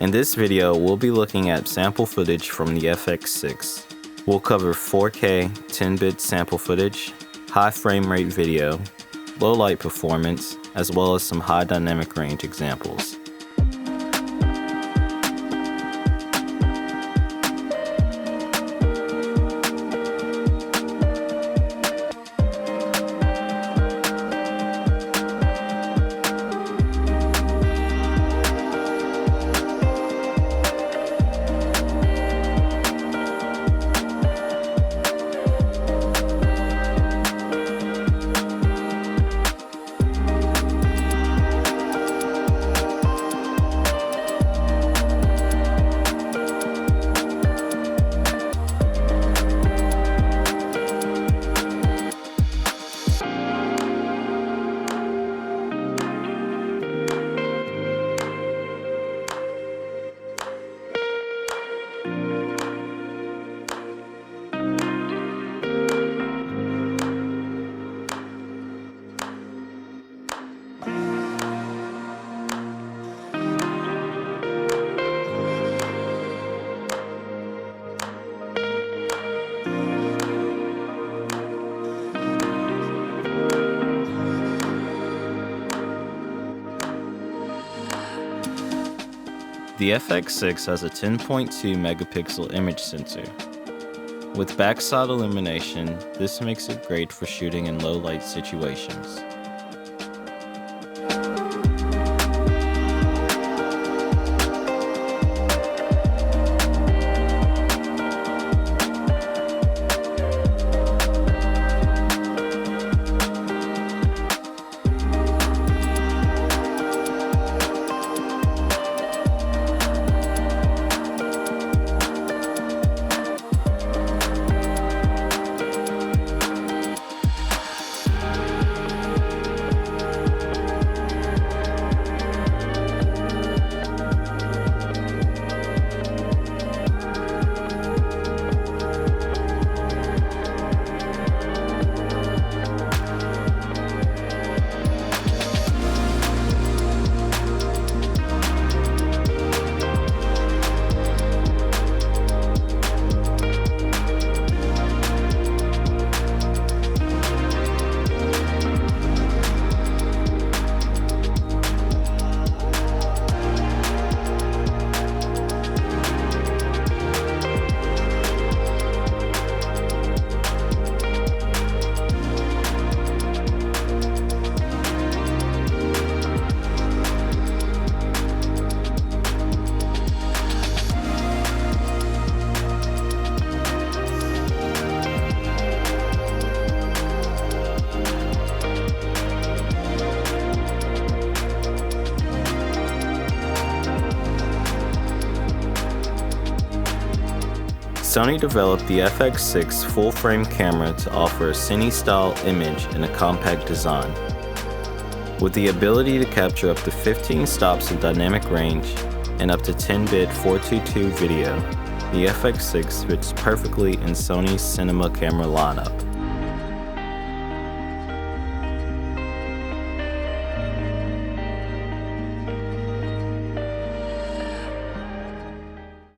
In this video, we'll be looking at sample footage from the FX6. We'll cover 4K 10-bit sample footage, high frame rate video, low light performance, as well as some high dynamic range examples. The FX6 has a 10.2 megapixel image sensor. With backside illumination, this makes it great for shooting in low light situations. Sony developed the FX6 full-frame camera to offer a cine-style image in a compact design. With the ability to capture up to 15 stops of dynamic range and up to 10-bit 422 video, the FX6 fits perfectly in Sony's cinema camera lineup.